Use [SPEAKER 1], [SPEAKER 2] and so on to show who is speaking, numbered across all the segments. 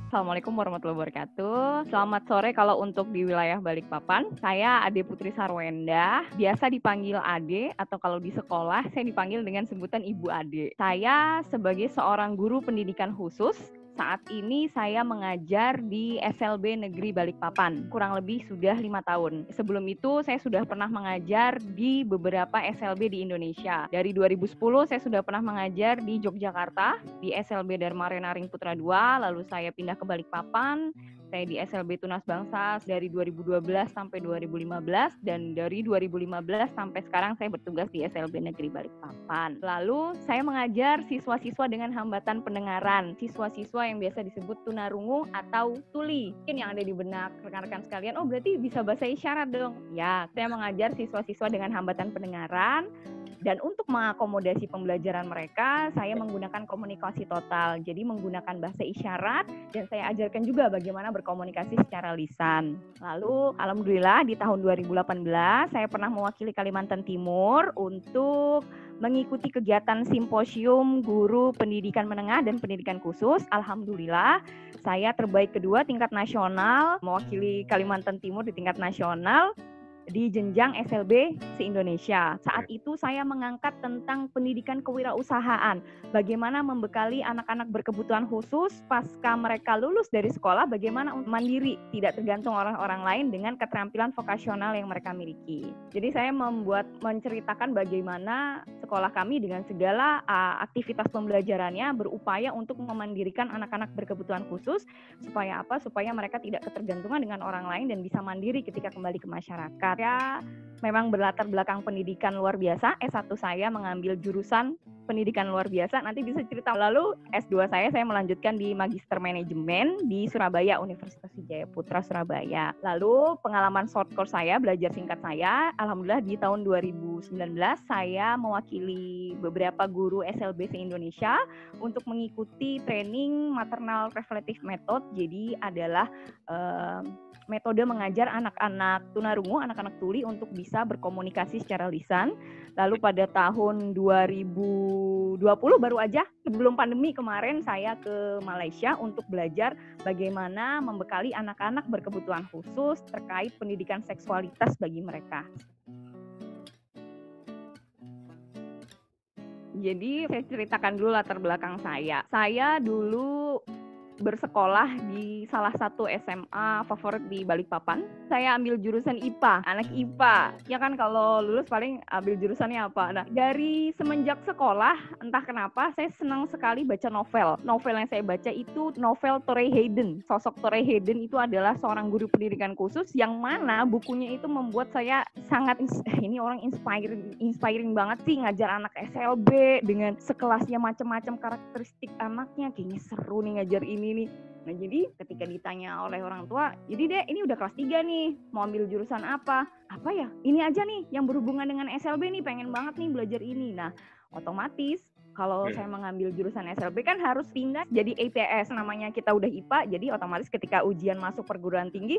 [SPEAKER 1] Assalamualaikum warahmatullahi wabarakatuh. Selamat sore kalau untuk di wilayah Balikpapan. Saya Ade Putri Sarwenda, biasa dipanggil Ade atau kalau di sekolah saya dipanggil dengan sebutan Ibu Ade. Saya sebagai seorang guru pendidikan khusus, saat ini saya mengajar di SLB Negeri Balikpapan, kurang lebih sudah 5 tahun. Sebelum itu saya sudah pernah mengajar di beberapa SLB di Indonesia. Dari 2010 saya sudah pernah mengajar di Yogyakarta, di SLB Dharma Renaring Putra II, lalu saya pindah ke Balikpapan. Saya di SLB Tunas Bangsa dari 2012 sampai 2015, dan dari 2015 sampai sekarang saya bertugas di SLB Negeri Balikpapan. Lalu saya mengajar siswa-siswa dengan hambatan pendengaran, siswa-siswa yang biasa disebut tunarungu atau tuli. Mungkin yang ada di benak rekan-rekan sekalian, oh berarti bisa bahasa isyarat dong. Ya, saya mengajar siswa-siswa dengan hambatan pendengaran. Dan untuk mengakomodasi pembelajaran mereka, saya menggunakan komunikasi total. Jadi menggunakan bahasa isyarat, dan saya ajarkan juga bagaimana berkomunikasi secara lisan. Lalu, alhamdulillah di tahun 2018, saya pernah mewakili Kalimantan Timur untuk mengikuti kegiatan simposium guru pendidikan menengah dan pendidikan khusus. Alhamdulillah, saya terbaik kedua tingkat nasional, mewakili Kalimantan Timur di tingkat nasional di jenjang SLB se-Indonesia. Saat itu saya mengangkat tentang pendidikan kewirausahaan, bagaimana membekali anak-anak berkebutuhan khusus pasca mereka lulus dari sekolah, bagaimana untuk mandiri, tidak tergantung orang-orang lain dengan keterampilan vokasional yang mereka miliki. Jadi saya menceritakan bagaimana sekolah kami dengan segala aktivitas pembelajarannya berupaya untuk memandirikan anak-anak berkebutuhan khusus, supaya apa? Supaya mereka tidak ketergantungan dengan orang lain dan bisa mandiri ketika kembali ke masyarakat. Saya memang berlatar belakang pendidikan luar biasa. S1 saya mengambil jurusan pendidikan luar biasa. Nanti bisa cerita. Lalu S2 saya melanjutkan di Magister Manajemen di Surabaya, Universitas Wijaya Putra Surabaya. Lalu pengalaman short course saya, belajar singkat saya, alhamdulillah di tahun 2019 saya mewakili beberapa guru SLB se-Indonesia untuk mengikuti training maternal reflective method. Jadi adalah metode mengajar anak-anak tunarungu, anak-anak tuli untuk bisa berkomunikasi secara lisan. Lalu pada tahun 2020 baru aja sebelum pandemi kemarin saya ke Malaysia untuk belajar bagaimana membekali anak-anak berkebutuhan khusus terkait pendidikan seksualitas bagi mereka. Jadi saya ceritakan dulu latar belakang saya. Saya dulu bersekolah di salah satu SMA favorit di Balikpapan. Saya ambil jurusan IPA, anak IPA. Ya kan kalau lulus paling ambil jurusannya apa. Nah, dari semenjak sekolah, entah kenapa saya senang sekali baca novel. Novel yang saya baca itu novel Torrey Hayden. Sosok Torrey Hayden itu adalah seorang guru pendidikan khusus yang mana bukunya itu membuat saya sangat, ini orang inspiring banget sih, ngajar anak SLB dengan sekelasnya macam-macam karakteristik anaknya. Kayaknya seru nih ngajar ini nih. Nah, jadi ketika ditanya oleh orang tua, jadi deh ini udah kelas 3 nih, mau ambil jurusan apa? Apa ya? Ini aja nih yang berhubungan dengan SLB nih, pengen banget nih belajar ini. Nah, otomatis kalau saya mengambil jurusan SLB kan harus pindah jadi IPS, namanya kita udah IPA, jadi otomatis ketika ujian masuk perguruan tinggi,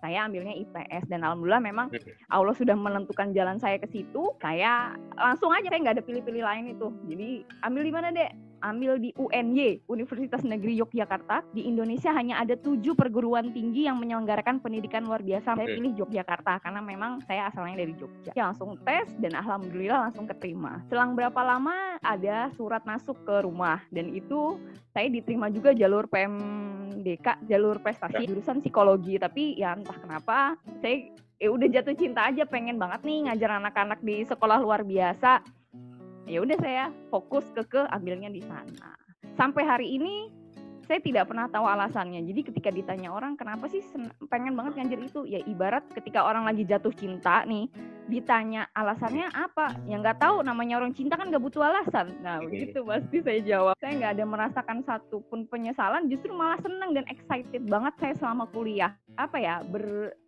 [SPEAKER 1] saya ambilnya IPS. Dan alhamdulillah memang Allah sudah menentukan jalan saya ke situ, saya langsung aja, saya nggak ada pilih-pilih lain itu. Jadi ambil di mana deh? Ambil di UNY, Universitas Negeri Yogyakarta. Di Indonesia hanya ada 7 perguruan tinggi yang menyelenggarakan pendidikan luar biasa. Saya pilih Yogyakarta karena memang saya asalnya dari Jogja. Ya, langsung tes dan alhamdulillah langsung keterima. Selang berapa lama ada surat masuk ke rumah, dan itu saya diterima juga jalur PMDK, jalur prestasi jurusan psikologi. Tapi ya entah kenapa saya udah jatuh cinta aja, pengen banget nih ngajar anak-anak di sekolah luar biasa. Ya udah saya fokus ke ambilnya di sana. Sampai hari ini saya tidak pernah tahu alasannya. Jadi ketika ditanya orang kenapa sih pengen banget ngajar itu, ya ibarat ketika orang lagi jatuh cinta nih, ditanya alasannya apa, ya nggak tahu, namanya orang cinta kan nggak butuh alasan. Nah begitu pasti saya jawab. Saya nggak ada merasakan satupun penyesalan, justru malah senang dan excited banget saya selama kuliah. Apa ya,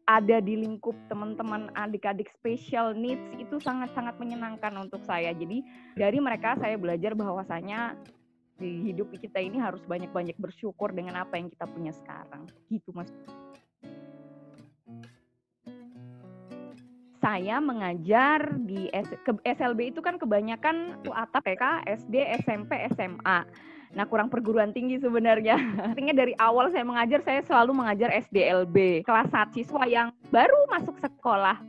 [SPEAKER 1] ada di lingkup teman-teman adik-adik special needs itu sangat-sangat menyenangkan untuk saya. Jadi dari mereka saya belajar bahwasanya di hidup kita ini harus banyak-banyak bersyukur dengan apa yang kita punya sekarang. Gitu Mas. Saya mengajar di SLB itu kan kebanyakan atap TK, SD, SMP, SMA. Nah, kurang perguruan tinggi sebenarnya. Artinya dari awal saya mengajar, saya selalu mengajar SDLB, kelas 1 siswa yang baru masuk sekolah.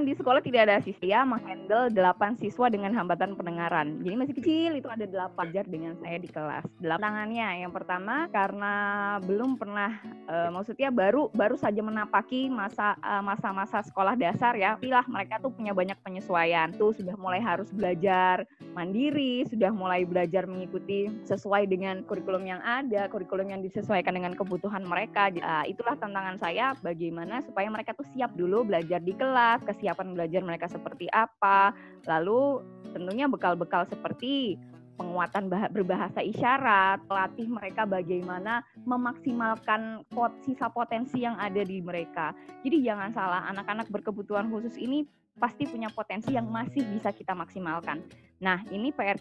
[SPEAKER 1] Di sekolah tidak ada siswa, menghandle 8 siswa dengan hambatan pendengaran. Jadi masih kecil, itu ada 8 pelajar dengan saya di kelas. Tantangannya yang pertama karena belum pernah, maksudnya baru saja menapaki masa-masa sekolah dasar ya. Pastilah mereka tuh punya banyak penyesuaian. Tuh sudah mulai harus belajar mandiri, sudah mulai belajar mengikuti sesuai dengan kurikulum yang ada, kurikulum yang disesuaikan dengan kebutuhan mereka. Itulah tantangan saya, bagaimana supaya mereka tuh siap dulu belajar di kelas, kesiapan belajar mereka seperti apa, lalu tentunya bekal-bekal seperti penguatan berbahasa isyarat, pelatih mereka bagaimana memaksimalkan sisa potensi yang ada di mereka. Jadi jangan salah, anak-anak berkebutuhan khusus ini pasti punya potensi yang masih bisa kita maksimalkan. Nah, ini PR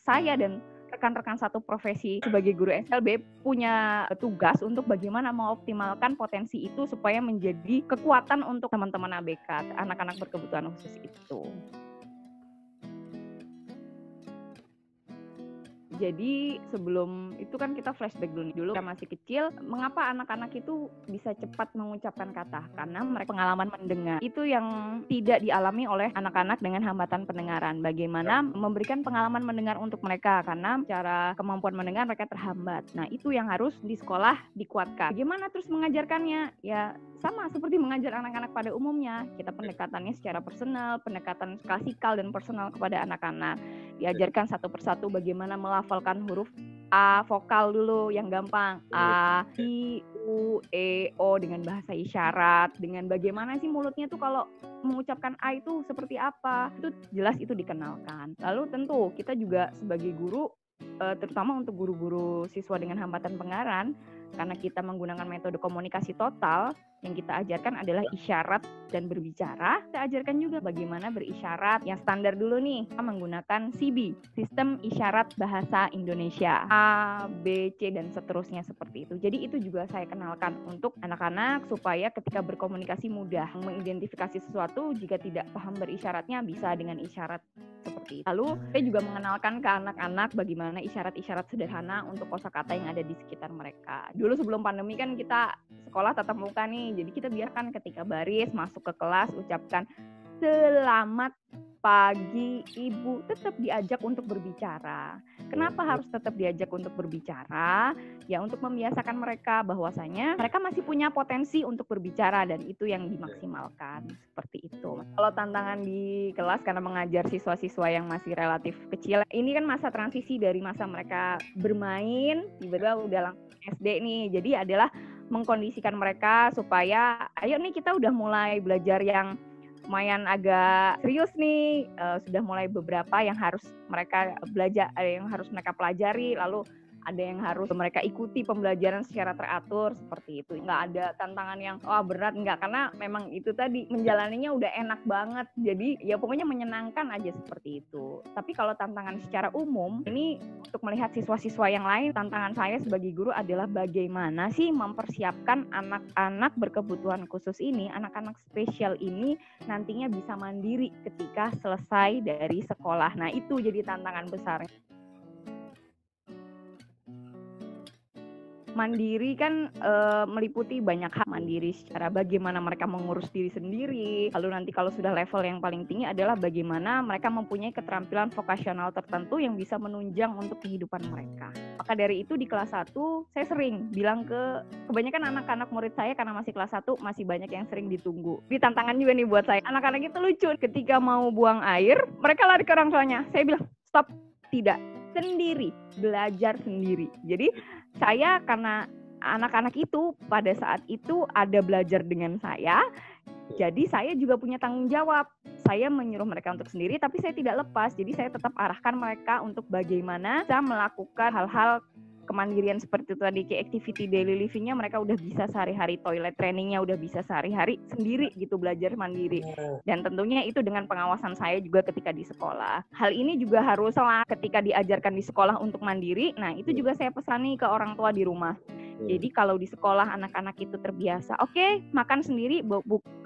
[SPEAKER 1] saya dan rekan-rekan satu profesi sebagai guru SLB punya tugas untuk bagaimana mengoptimalkan potensi itu supaya menjadi kekuatan untuk teman-teman ABK, anak-anak berkebutuhan khusus itu. Jadi sebelum itu kan kita flashback dulu kita masih kecil, mengapa anak-anak itu bisa cepat mengucapkan kata? Karena mereka pengalaman mendengar. Itu yang tidak dialami oleh anak-anak dengan hambatan pendengaran. Bagaimana memberikan pengalaman mendengar untuk mereka, karena secara kemampuan mendengar mereka terhambat. Nah, itu yang harus di sekolah dikuatkan. Bagaimana terus mengajarkannya? Ya sama seperti mengajar anak-anak pada umumnya. Kita pendekatannya secara personal, pendekatan klasikal dan personal kepada anak-anak. Diajarkan satu persatu bagaimana melafalkan huruf A, vokal dulu yang gampang. A, I, U, E, O dengan bahasa isyarat. Dengan bagaimana sih mulutnya tuh kalau mengucapkan A itu seperti apa. Itu jelas itu dikenalkan. Lalu tentu kita juga sebagai guru, terutama untuk guru-guru siswa dengan hambatan pendengaran, karena kita menggunakan metode komunikasi total, yang kita ajarkan adalah isyarat dan berbicara. Kita ajarkan juga bagaimana berisyarat. Yang standar dulu nih, kita menggunakan SIBI, Sistem Isyarat Bahasa Indonesia. A, B, C, dan seterusnya seperti itu. Jadi itu juga saya kenalkan untuk anak-anak supaya ketika berkomunikasi mudah mengidentifikasi sesuatu. Jika tidak paham berisyaratnya, bisa dengan isyarat seperti itu. Lalu saya juga mengenalkan ke anak-anak bagaimana isyarat-isyarat sederhana untuk kosakata yang ada di sekitar mereka. Dulu sebelum pandemi kan kita sekolah tatap muka nih, jadi kita biarkan ketika baris masuk ke kelas ucapkan selamat pagi ibu, tetap diajak untuk berbicara. Kenapa harus tetap diajak untuk berbicara? Ya untuk membiasakan mereka bahwasanya mereka masih punya potensi untuk berbicara dan itu yang dimaksimalkan, seperti itu. Kalau tantangan di kelas karena mengajar siswa-siswa yang masih relatif kecil, ini kan masa transisi dari masa mereka bermain tiba-tiba udah langsung SD nih. Jadi adalah mengkondisikan mereka supaya ayo nih kita udah mulai belajar yang lumayan agak serius nih, sudah mulai beberapa yang harus mereka belajar, yang harus mereka pelajari, lalu ada yang harus mereka ikuti pembelajaran secara teratur seperti itu. Nggak ada tantangan yang berat, nggak, karena memang itu tadi menjalaninya udah enak banget. Jadi ya pokoknya menyenangkan aja seperti itu. Tapi kalau tantangan secara umum, ini untuk melihat siswa-siswa yang lain, tantangan saya sebagai guru adalah bagaimana sih mempersiapkan anak-anak berkebutuhan khusus ini, anak-anak spesial ini nantinya bisa mandiri ketika selesai dari sekolah. Nah itu jadi tantangan besar. Mandiri kan meliputi banyak hal. Mandiri secara bagaimana mereka mengurus diri sendiri. Lalu nanti kalau sudah level yang paling tinggi adalah bagaimana mereka mempunyai keterampilan vokasional tertentu yang bisa menunjang untuk kehidupan mereka. Maka dari itu di kelas 1 saya sering bilang kebanyakan anak-anak murid saya karena masih kelas 1 masih banyak yang sering ditunggu. Ini tantangan juga nih buat saya. Anak-anak itu lucu, ketika mau buang air mereka lari ke orang tuanya. Saya bilang stop, tidak, sendiri, belajar sendiri. Jadi saya karena anak-anak itu pada saat itu ada belajar dengan saya, jadi saya juga punya tanggung jawab. Saya menyuruh mereka untuk sendiri, tapi saya tidak lepas. Jadi saya tetap arahkan mereka untuk bagaimana bisa melakukan hal-hal kemandirian seperti itu tadi, kayak activity daily living-nya mereka udah bisa sehari-hari, toilet trainingnya udah bisa sehari-hari sendiri gitu, belajar mandiri. Dan tentunya itu dengan pengawasan saya juga ketika di sekolah. Hal ini juga harus ketika diajarkan di sekolah untuk mandiri. Nah itu juga saya pesani ke orang tua di rumah. Jadi kalau di sekolah anak-anak itu terbiasa, oke, makan sendiri,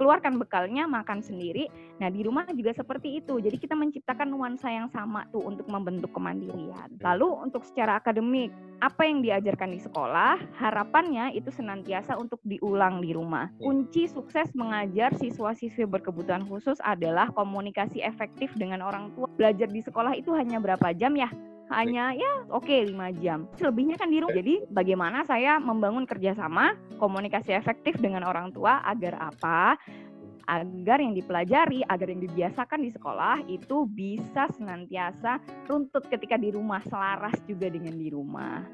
[SPEAKER 1] keluarkan bekalnya, makan sendiri. Nah, di rumah juga seperti itu. Jadi kita menciptakan nuansa yang sama tuh untuk membentuk kemandirian. Lalu untuk secara akademik, apa yang diajarkan di sekolah, harapannya itu senantiasa untuk diulang di rumah. Kunci sukses mengajar siswa-siswi berkebutuhan khusus adalah komunikasi efektif dengan orang tua. Belajar di sekolah itu hanya berapa jam ya? Hanya 5 jam. Selebihnya kan di rumah. Jadi bagaimana saya membangun kerjasama, komunikasi efektif dengan orang tua agar apa? Agar yang dipelajari, agar yang dibiasakan di sekolah itu bisa senantiasa runtut ketika di rumah, selaras juga dengan di rumah.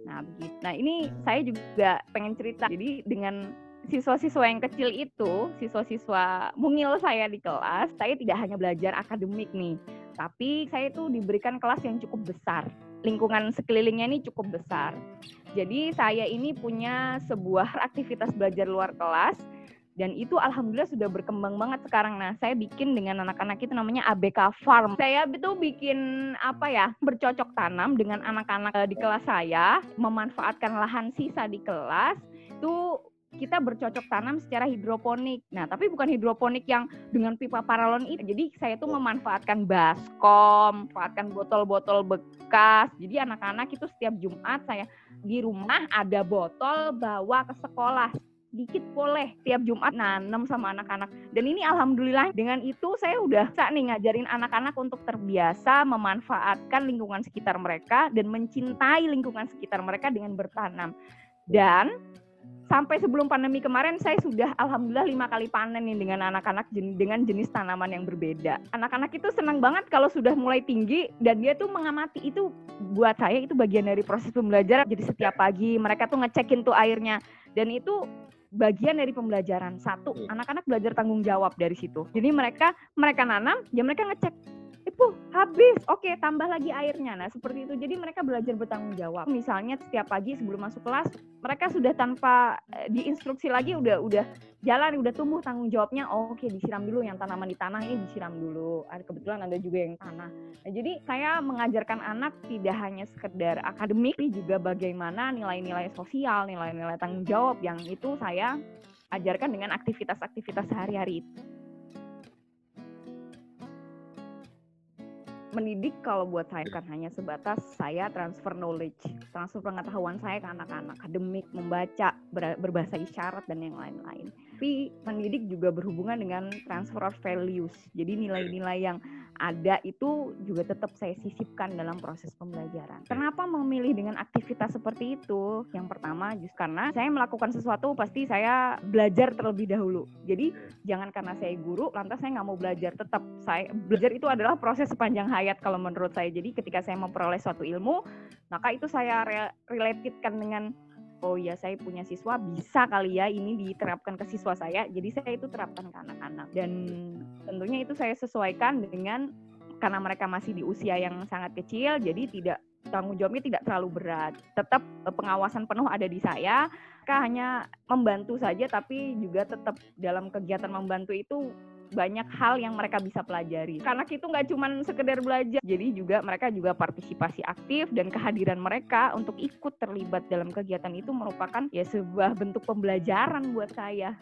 [SPEAKER 1] Nah, begitu. Nah, ini saya juga pengen cerita. Jadi dengan siswa-siswa yang kecil itu, siswa-siswa mungil saya di kelas, saya tidak hanya belajar akademik nih, tapi saya itu diberikan kelas yang cukup besar. Lingkungan sekelilingnya ini cukup besar. Jadi saya ini punya sebuah aktivitas belajar luar kelas, dan itu alhamdulillah sudah berkembang banget sekarang. Nah, saya bikin dengan anak-anak itu namanya ABK Farm. Saya itu bikin bercocok tanam dengan anak-anak di kelas saya, memanfaatkan lahan sisa di kelas, itu kita bercocok tanam secara hidroponik. Nah, tapi bukan hidroponik yang dengan pipa paralon itu. Jadi saya tuh memanfaatkan baskom, memanfaatkan botol-botol bekas. Jadi anak-anak itu setiap Jumat saya di rumah ada botol bawa ke sekolah. Dikit boleh, tiap Jumat nanam sama anak-anak. Dan ini alhamdulillah dengan itu saya udah bisa nih ngajarin anak-anak untuk terbiasa memanfaatkan lingkungan sekitar mereka dan mencintai lingkungan sekitar mereka dengan bertanam. Dan sampai sebelum pandemi kemarin saya sudah alhamdulillah 5 kali panen nih dengan anak-anak dengan jenis tanaman yang berbeda. Anak-anak itu senang banget kalau sudah mulai tinggi dan dia tuh mengamati. Itu buat saya itu bagian dari proses pembelajaran. Jadi setiap pagi mereka tuh ngecekin tuh airnya, dan itu bagian dari pembelajaran. Satu, anak-anak belajar tanggung jawab dari situ. Jadi mereka nanam, ya mereka ngecek, habis, oke, tambah lagi airnya. Nah, seperti itu. Jadi mereka belajar bertanggung jawab. Misalnya setiap pagi sebelum masuk kelas, mereka sudah tanpa diinstruksi lagi udah jalan, udah tumbuh tanggung jawabnya. Oke, disiram dulu, yang tanaman di tanah ini disiram dulu. Kebetulan ada juga yang tanah. Nah, jadi saya mengajarkan anak tidak hanya sekedar akademik, tapi juga bagaimana nilai-nilai sosial, nilai-nilai tanggung jawab yang itu saya ajarkan dengan aktivitas-aktivitas sehari-hari itu. Mendidik kalau buat saya kan hanya sebatas saya transfer knowledge, transfer pengetahuan saya ke anak-anak, akademik, membaca, berbahasa isyarat, dan yang lain-lain. Tapi mendidik juga berhubungan dengan transfer of values. Jadi nilai-nilai yang ada itu juga tetap saya sisipkan dalam proses pembelajaran. Kenapa memilih dengan aktivitas seperti itu? Yang pertama, justru karena saya melakukan sesuatu pasti saya belajar terlebih dahulu. Jadi jangan karena saya guru, lantas saya nggak mau belajar. Tetap saya belajar itu adalah proses sepanjang hayat kalau menurut saya. Jadi ketika saya memperoleh suatu ilmu, maka itu saya relatedkan dengan, oh ya, saya punya siswa, bisa kali ya ini diterapkan ke siswa saya. Jadi saya itu terapkan ke anak-anak. Dan tentunya itu saya sesuaikan dengan, karena mereka masih di usia yang sangat kecil, jadi tanggung jawabnya tidak terlalu berat. Tetap pengawasan penuh ada di saya. Mereka hanya membantu saja, tapi juga tetap dalam kegiatan membantu itu banyak hal yang mereka bisa pelajari. Karena itu nggak cuma sekedar belajar, jadi juga mereka juga partisipasi aktif, dan kehadiran mereka untuk ikut terlibat dalam kegiatan itu merupakan ya sebuah bentuk pembelajaran buat saya.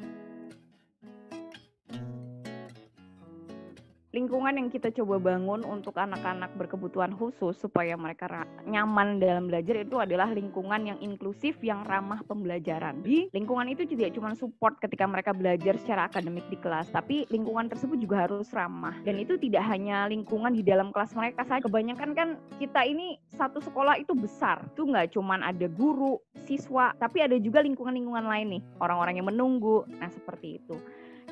[SPEAKER 1] Lingkungan yang kita coba bangun untuk anak-anak berkebutuhan khusus supaya mereka nyaman dalam belajar itu adalah lingkungan yang inklusif, yang ramah pembelajaran. Di lingkungan itu tidak cuma support ketika mereka belajar secara akademik di kelas, tapi lingkungan tersebut juga harus ramah. Dan itu tidak hanya lingkungan di dalam kelas mereka saja. Kebanyakan kan kita ini satu sekolah itu besar, itu nggak cuma ada guru, siswa, tapi ada juga lingkungan-lingkungan lain nih, orang-orang yang menunggu. Nah, seperti itu.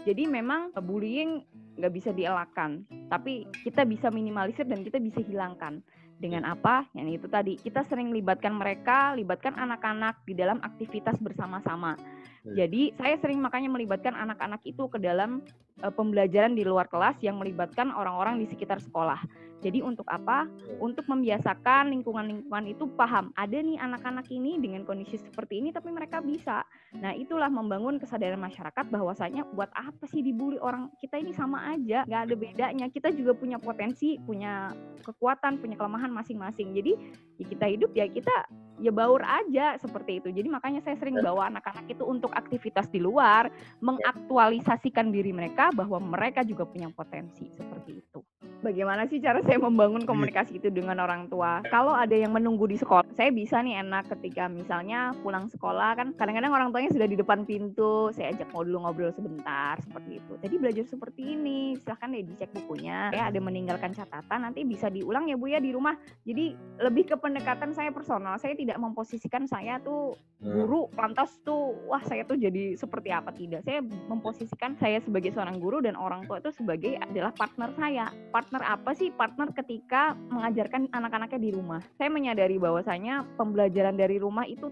[SPEAKER 1] Jadi memang bullying nggak bisa dielakkan, tapi kita bisa minimalisir dan kita bisa hilangkan. Dengan apa? Yang itu tadi, kita sering libatkan anak-anak di dalam aktivitas bersama-sama. Jadi saya sering makanya melibatkan anak-anak itu ke dalam pembelajaran di luar kelas yang melibatkan orang-orang di sekitar sekolah. Jadi untuk apa? Untuk membiasakan lingkungan-lingkungan itu paham, ada nih anak-anak ini dengan kondisi seperti ini tapi mereka bisa. Nah, itulah membangun kesadaran masyarakat bahwasanya buat apa sih dibully, orang kita ini sama aja, nggak ada bedanya. Kita juga punya potensi, punya kekuatan, punya kelemahan masing-masing. Jadi ya kita hidup, ya kita ya baur aja seperti itu. Jadi makanya saya sering bawa anak-anak itu untuk aktivitas di luar, mengaktualisasikan diri mereka bahwa mereka juga punya potensi seperti itu. Bagaimana sih cara saya membangun komunikasi itu dengan orang tua? Kalau ada yang menunggu di sekolah, saya bisa nih enak ketika misalnya pulang sekolah kan kadang-kadang orang tuanya sudah di depan pintu, saya ajak ngobrol sebentar seperti itu. Tadi belajar seperti ini, silahkan deh dicek bukunya. Saya ada meninggalkan catatan, nanti bisa diulang ya Bu ya di rumah. Jadi lebih ke pendekatan saya personal. Saya tidak memposisikan saya tuh guru, lantas tuh wah saya tuh jadi seperti apa, tidak. Saya memposisikan saya sebagai seorang guru dan orang tua itu sebagai adalah partner saya. Partner apa sih? Partner ketika mengajarkan anak-anaknya di rumah. Saya menyadari bahwasanya pembelajaran dari rumah itu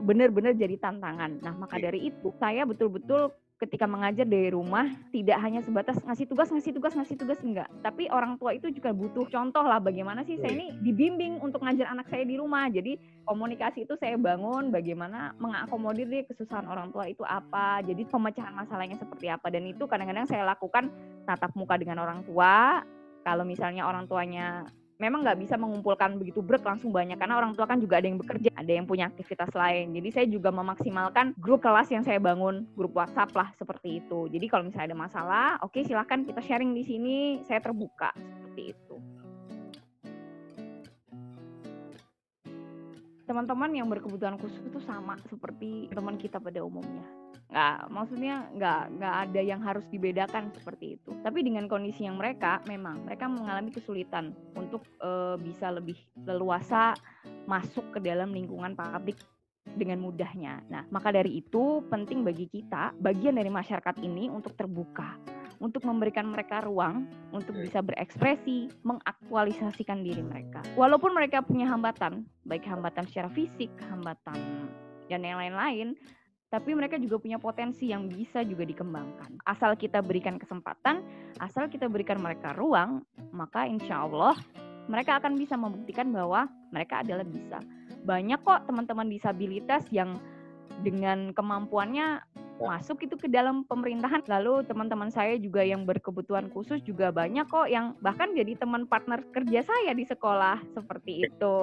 [SPEAKER 1] benar-benar jadi tantangan. Nah, maka dari itu saya betul-betul ketika mengajar dari rumah tidak hanya sebatas ngasih tugas enggak, tapi orang tua itu juga butuh contoh lah bagaimana sih saya ini dibimbing untuk ngajar anak saya di rumah. Jadi komunikasi itu saya bangun bagaimana mengakomodir dia kesusahan orang tua itu apa, jadi pemecahan masalahnya seperti apa, dan itu kadang-kadang saya lakukan tatap muka dengan orang tua. Kalau misalnya orang tuanya memang nggak bisa mengumpulkan begitu langsung banyak, karena orang tua kan juga ada yang bekerja, ada yang punya aktivitas lain. Jadi saya juga memaksimalkan grup kelas yang saya bangun, grup WhatsApp lah seperti itu. Jadi kalau misalnya ada masalah, oke, silakan kita sharing di sini, saya terbuka seperti itu. Teman-teman yang berkebutuhan khusus itu sama seperti teman kita pada umumnya. Maksudnya nggak ada yang harus dibedakan seperti itu. Tapi dengan kondisi yang mereka mengalami kesulitan untuk bisa lebih leluasa masuk ke dalam lingkungan publik dengan mudahnya. Nah, maka dari itu penting bagi kita, bagian dari masyarakat ini untuk terbuka, untuk memberikan mereka ruang untuk bisa berekspresi, mengaktualisasikan diri mereka. Walaupun mereka punya hambatan, baik hambatan secara fisik, hambatan dan yang lain-lain, tapi mereka juga punya potensi yang bisa juga dikembangkan. Asal kita berikan kesempatan, asal kita berikan mereka ruang, maka insya Allah mereka akan bisa membuktikan bahwa mereka adalah bisa. Banyak kok teman-teman disabilitas yang dengan kemampuannya masuk itu ke dalam pemerintahan. Lalu teman-teman saya juga yang berkebutuhan khusus juga banyak kok yang bahkan jadi teman partner kerja saya di sekolah seperti itu.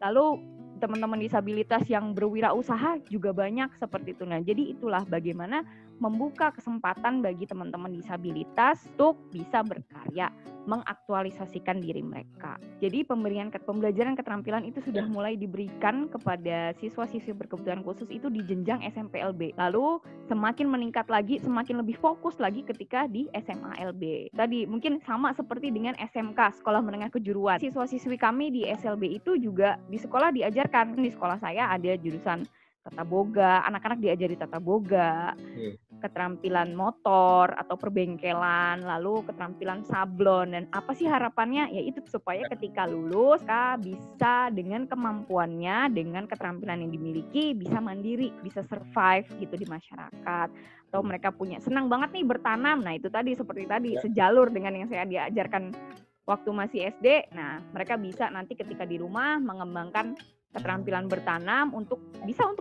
[SPEAKER 1] Lalu teman-teman disabilitas yang berwirausaha juga banyak seperti itu. Nah, jadi itulah bagaimana membuka kesempatan bagi teman-teman disabilitas untuk bisa berkarya, mengaktualisasikan diri mereka. Jadi pembelajaran keterampilan itu sudah mulai diberikan kepada siswa-siswi berkebutuhan khusus itu di jenjang SMPLB. Lalu semakin meningkat lagi, semakin lebih fokus lagi ketika di SMALB. Tadi mungkin sama seperti dengan SMK, Sekolah Menengah Kejuruan. Siswa-siswi kami di SLB itu juga di sekolah diajarkan. Di sekolah saya ada jurusan tata boga, anak-anak diajari tata boga, keterampilan motor atau perbengkelan, lalu keterampilan sablon. Dan apa sih harapannya? Ya itu supaya ketika lulus bisa dengan kemampuannya, dengan keterampilan yang dimiliki bisa mandiri, bisa survive gitu di masyarakat. Atau mereka senang banget nih bertanam. Nah itu tadi seperti tadi sejalur dengan yang saya diajarkan waktu masih SD. Nah mereka bisa nanti ketika di rumah mengembangkan keterampilan bertanam untuk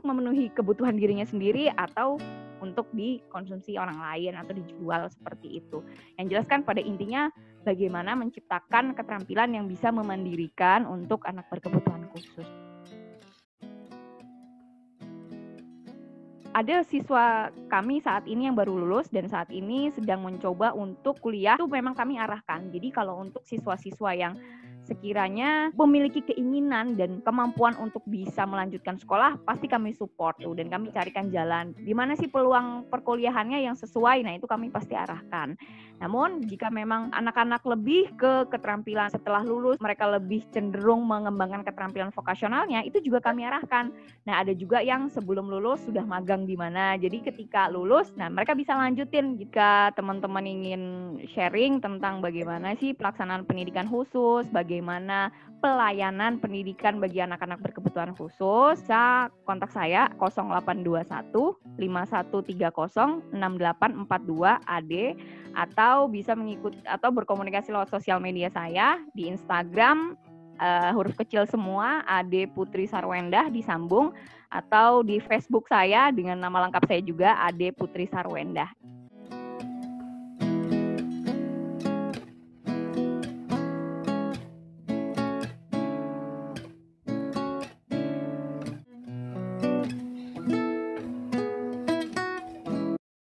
[SPEAKER 1] memenuhi kebutuhan dirinya sendiri atau untuk dikonsumsi orang lain atau dijual seperti itu. Yang jelas kan pada intinya bagaimana menciptakan keterampilan yang bisa memandirikan untuk anak berkebutuhan khusus. Ada siswa kami saat ini yang baru lulus dan saat ini sedang mencoba untuk kuliah, itu memang kami arahkan. Jadi kalau untuk siswa-siswa yang sekiranya memiliki keinginan dan kemampuan untuk bisa melanjutkan sekolah, pasti kami support tuh, dan kami carikan jalan. Di mana sih peluang perkuliahannya yang sesuai, nah itu kami pasti arahkan. Namun jika memang anak-anak lebih ke keterampilan setelah lulus, mereka lebih cenderung mengembangkan keterampilan vokasionalnya, itu juga kami arahkan. Nah ada juga yang sebelum lulus sudah magang di mana, jadi ketika lulus, nah mereka bisa lanjutin. Jika teman-teman ingin sharing tentang bagaimana sih pelaksanaan pendidikan khusus, bagaimana pelayanan pendidikan bagi anak-anak berkebutuhan khusus, bisa kontak saya 0821 5130 6842 AD, atau bisa mengikuti atau berkomunikasi lewat sosial media saya di Instagram huruf kecil semua Ade Putri Sarwendah disambung, atau di Facebook saya dengan nama lengkap saya juga Ade Putri Sarwendah.